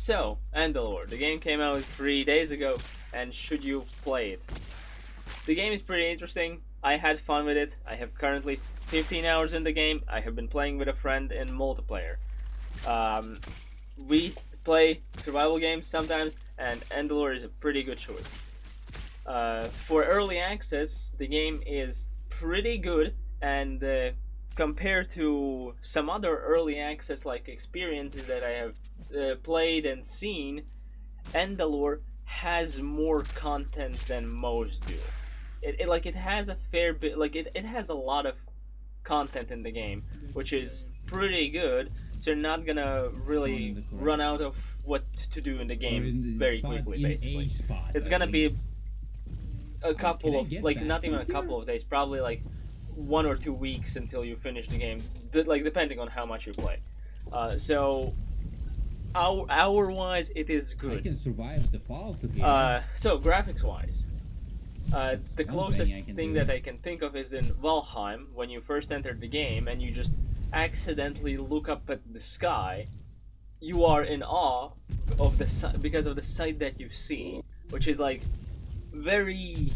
So, Endalor, the game came out 3 days ago, and should you play it? The game is pretty interesting. I had fun with it. I have currently 15 hours in the game. I have been playing with a friend in multiplayer. Um, we play survival games sometimes, and Endalor is a pretty good choice. For early access, the game is pretty good, and compared to some other early access like experiences that I have played and seen, Endalore has more content than most do. It has a fair bit, it has a lot of content in the game, which is pretty good. So you're not gonna Spawn in really the correct run out of what to do in the or game in the very spot quickly. in Basically, a spot it's at gonna be least. a Can couple I of get like back not even from a here? couple of days, probably like 1 or 2 weeks until you finish the game. Like depending on how much you play. So hour wise, it is I good. can survive the fall to here. So graphics wise, That's the one closest thing I can thing do. that I can think of is in Valheim when you first entered the game and you just accidentally look up at the sky. You are in awe of because of the sight that you see, which is like very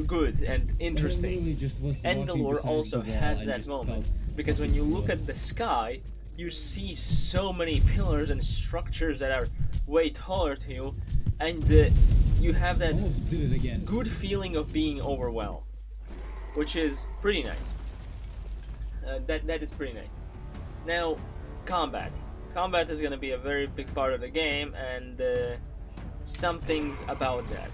good and But I interesting. literally just was walking Endalore besides the also wall has and that just moment felt because when fucking you look through. at the sky, you see so many pillars and structures that are way taller to you, and you have that Almost did it again. good feeling of being overwhelmed, which is pretty nice. That is pretty nice. Now, combat. Combat is going to be a very big part of the game, and some things about that.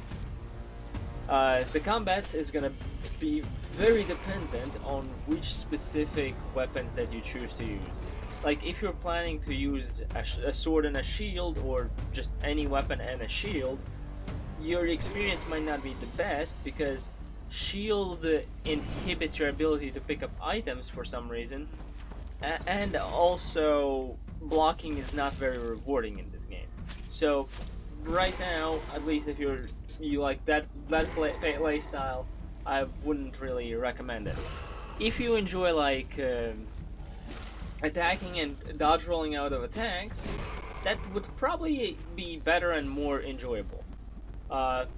The combat is gonna be very dependent on which specific weapons that you choose to use. Like if you're planning to use a sword and a shield, or just any weapon and a shield, your experience might not be the best because shield inhibits your ability to pick up items for some reason, and also blocking is not very rewarding in this game. So right now, at least if you like that play style, I wouldn't really recommend it. If you enjoy like attacking and dodge rolling out of attacks, that would probably be better and more enjoyable.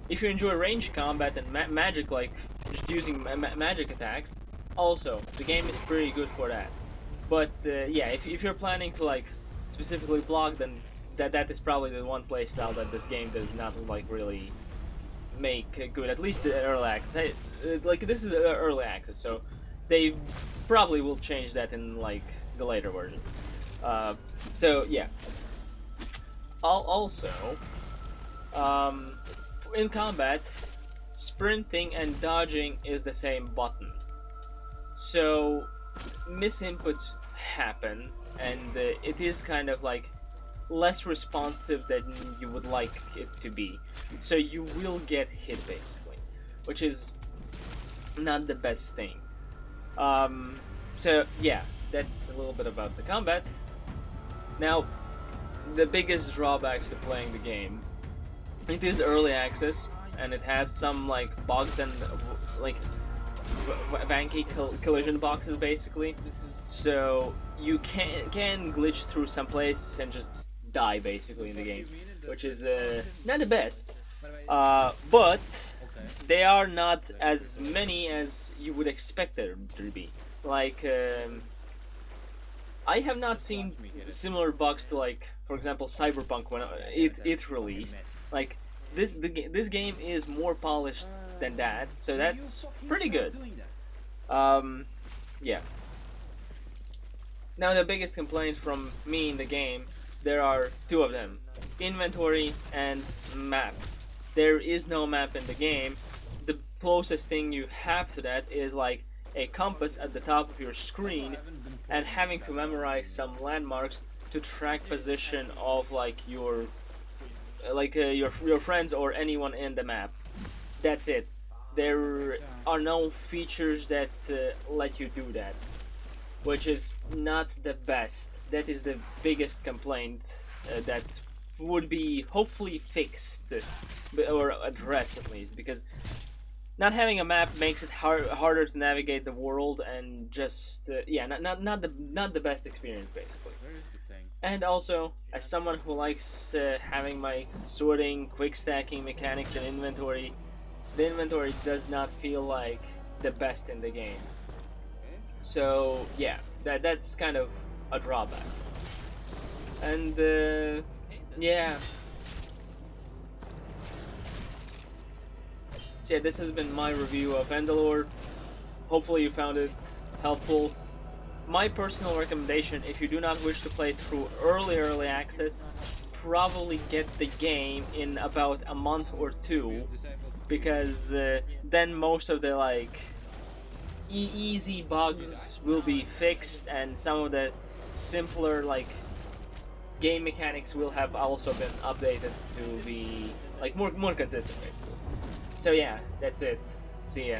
If you enjoy ranged combat and magic, like just using magic attacks, also the game is pretty good for that. But yeah, if you're planning to like specifically block, then that is probably the one playstyle that this game does not like really make good. At least the early access. Like this is early access, so they probably will change that in like the later versions. Uh, so yeah. Also, um, in combat, sprinting and dodging is the same button. So misinputs happen, and it is kind of like less responsive than you would like it to be. So you will get hit basically, which is not the best thing. Um, so yeah, that's a little bit about the combat. Now, the biggest drawbacks to playing the game, it is early access, and it has some like bugs and like Vanky collision boxes basically. So you can glitch through some place and just die basically in the game, which is not the best. But they are not as many as you would expect them to be. Like I have not seen similar bugs to like, for example, Cyberpunk when it released. Like this game is more polished than that, so that's pretty good. Um, yeah. Now the biggest complaint from me in the game, there are two of them: inventory and map. There is no map in the game. The closest thing you have to that is like a compass at the top of your screen, and having to memorize some landmarks to track position of like your friends or anyone in the map. That's it. There are no features that let you do that, which is not the best. That is the biggest complaint that would be hopefully fixed or addressed at least, because not having a map makes it harder to navigate the world, and just yeah, not the best experience basically. Where is the thing? And also, as someone who likes having my sorting, quick stacking mechanics and inventory, the inventory does not feel like the best in the game. So yeah, that's kind of a drawback. And yeah, so yeah, this has been my review of Endalor. Hopefully you found it helpful. My personal recommendation, if you do not wish to play through early access, probably get the game in about a month or two, because then most of the like easy bugs will be fixed, and some of the simpler like game mechanics will have also been updated to be like more consistent basically. So yeah, that's it. See ya.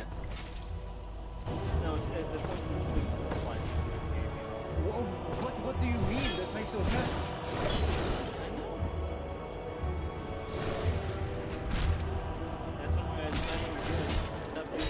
No, the point is applying to the game. What do you mean? That makes no sense. I know. That's what I'm planning to do. Stop doing